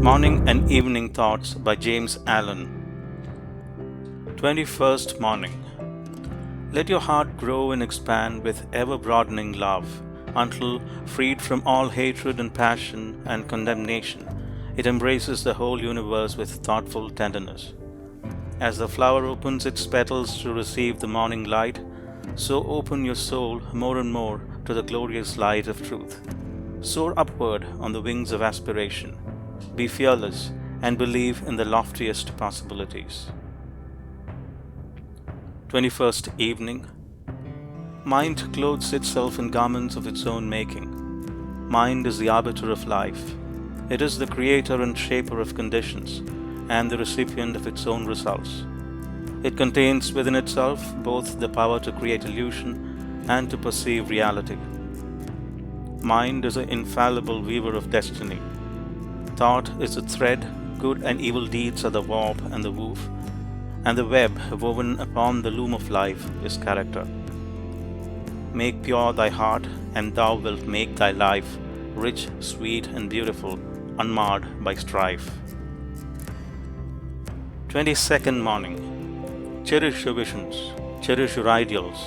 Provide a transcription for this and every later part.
Morning and Evening Thoughts by James Allen. 21st Morning. Let your heart grow and expand with ever-broadening love, until, freed from all hatred and passion and condemnation, it embraces the whole universe with thoughtful tenderness. As the flower opens its petals to receive the morning light, so open your soul more and more to the glorious light of truth. Soar upward on the wings of aspiration. Be fearless and believe in the loftiest possibilities. 21st Evening. Mind clothes itself in garments of its own making. Mind is the arbiter of life. It is the creator and shaper of conditions, and the recipient of its own results. It contains within itself both the power to create illusion and to perceive reality. Mind is an infallible weaver of destiny. Thought is a thread, good and evil deeds are the warp and the woof, and the web woven upon the loom of life is character. Make pure thy heart, and thou wilt make thy life rich, sweet, and beautiful, unmarred by strife. 22nd Morning. Cherish your visions, cherish your ideals,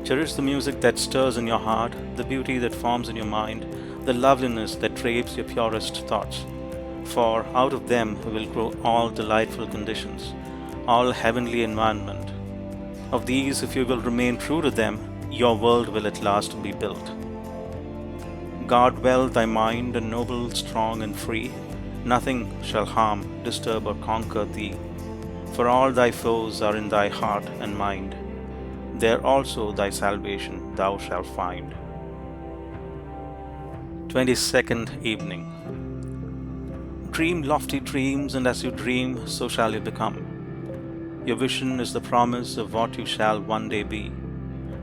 cherish the music that stirs in your heart, the beauty that forms in your mind, the loveliness that drapes your purest thoughts. For out of them will grow all delightful conditions, all heavenly environment. Of these, if you will remain true to them, your world will at last be built. Guard well thy mind, noble, strong, and free. Nothing shall harm, disturb, or conquer thee. For all thy foes are in thy heart and mind. There also thy salvation thou shalt find. 22nd Evening. Dream lofty dreams, and as you dream, so shall you become. Your vision is the promise of what you shall one day be.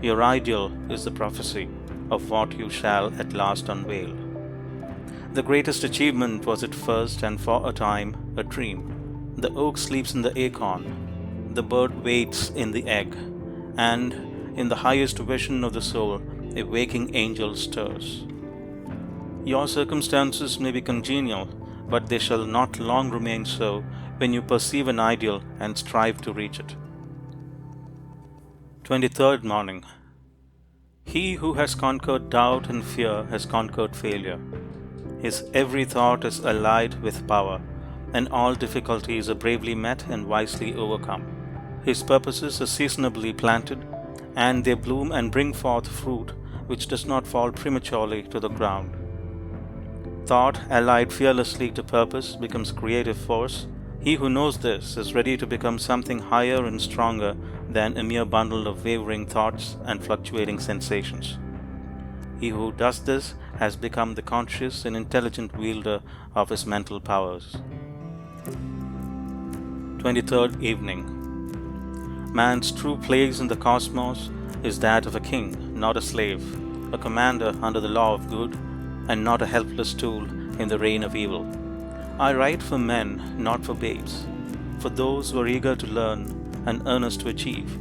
Your ideal is the prophecy of what you shall at last unveil. The greatest achievement was at first and for a time a dream. The oak sleeps in the acorn, the bird waits in the egg, and in the highest vision of the soul a waking angel stirs. Your circumstances may be congenial, but they shall not long remain so when you perceive an ideal and strive to reach it. 23rd Morning. He who has conquered doubt and fear has conquered failure. His every thought is allied with power, and all difficulties are bravely met and wisely overcome. His purposes are seasonably planted, and they bloom and bring forth fruit which does not fall prematurely to the ground. Thought allied fearlessly to purpose becomes creative force. He who knows this is ready to become something higher and stronger than a mere bundle of wavering thoughts and fluctuating sensations. He who does this has become the conscious and intelligent wielder of his mental powers. 23rd Evening. Man's true place in the cosmos is that of a king, not a slave, a commander under the law of good, and not a helpless tool in the reign of evil. I write for men, not for babes, for those who are eager to learn and earnest to achieve,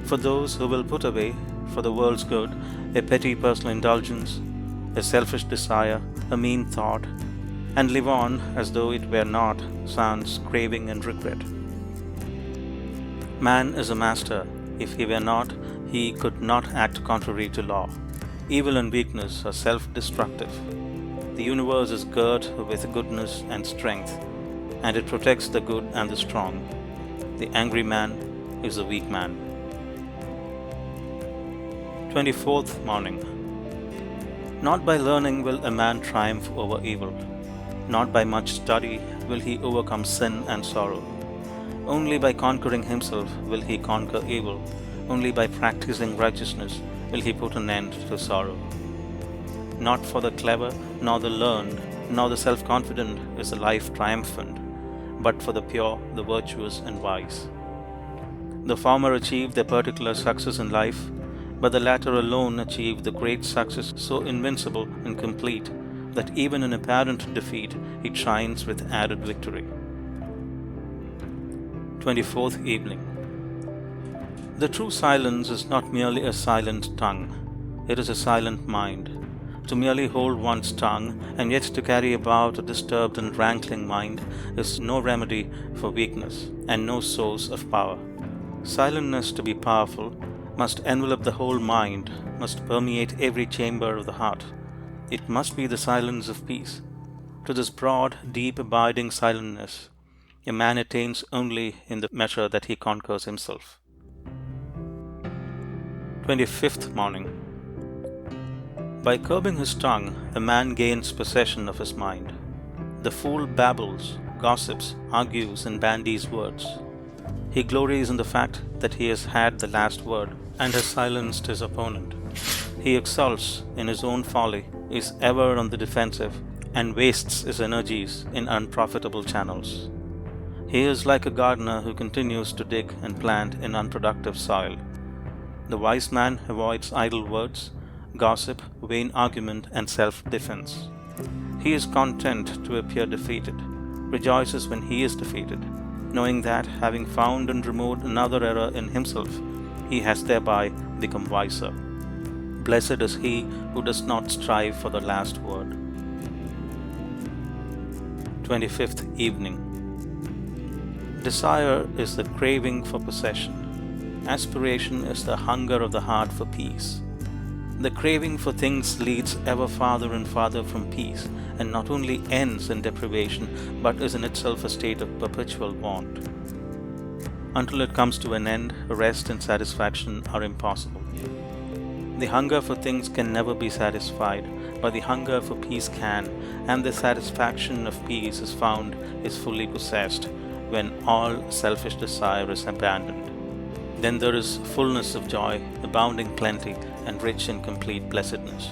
for those who will put away, for the world's good, a petty personal indulgence, a selfish desire, a mean thought, and live on as though it were not sans craving and regret. Man is a master. If he were not, he could not act contrary to law. Evil and weakness are self-destructive. The universe is girt with goodness and strength, and it protects the good and the strong. The angry man is the weak man. 24th Morning. Not by learning will a man triumph over evil. Not by much study will he overcome sin and sorrow. Only by conquering himself will he conquer evil. Only by practicing righteousness will he put an end to sorrow. Not for the clever, nor the learned, nor the self-confident is the life triumphant, but for the pure, the virtuous, and wise. The former achieve their particular success in life, but the latter alone achieve the great success so invincible and complete that even in apparent defeat it shines with added victory. 24th Evening. The true silence is not merely a silent tongue, it is a silent mind. To merely hold one's tongue and yet to carry about a disturbed and rankling mind is no remedy for weakness and no source of power. Silentness, to be powerful, must envelop the whole mind, must permeate every chamber of the heart. It must be the silence of peace. To this broad, deep, abiding silentness, a man attains only in the measure that he conquers himself. 25th morning. By curbing his tongue, a man gains possession of his mind. The fool babbles, gossips, argues, and bandies words. He glories in the fact that he has had the last word and has silenced his opponent. He exults in his own folly, is ever on the defensive, and wastes his energies in unprofitable channels. He is like a gardener who continues to dig and plant in unproductive soil. The wise man avoids idle words, gossip, vain argument, and self-defense. He is content to appear defeated, rejoices when he is defeated, knowing that, having found and removed another error in himself, he has thereby become wiser. Blessed is he who does not strive for the last word. 25th evening. Desire is the craving for possession. Aspiration is the hunger of the heart for peace. The craving for things leads ever farther and farther from peace, and not only ends in deprivation, but is in itself a state of perpetual want. Until it comes to an end, rest and satisfaction are impossible. The hunger for things can never be satisfied, but the hunger for peace can, and the satisfaction of peace is fully possessed when all selfish desire is abandoned. Then there is fullness of joy, abounding plenty, and rich and complete blessedness.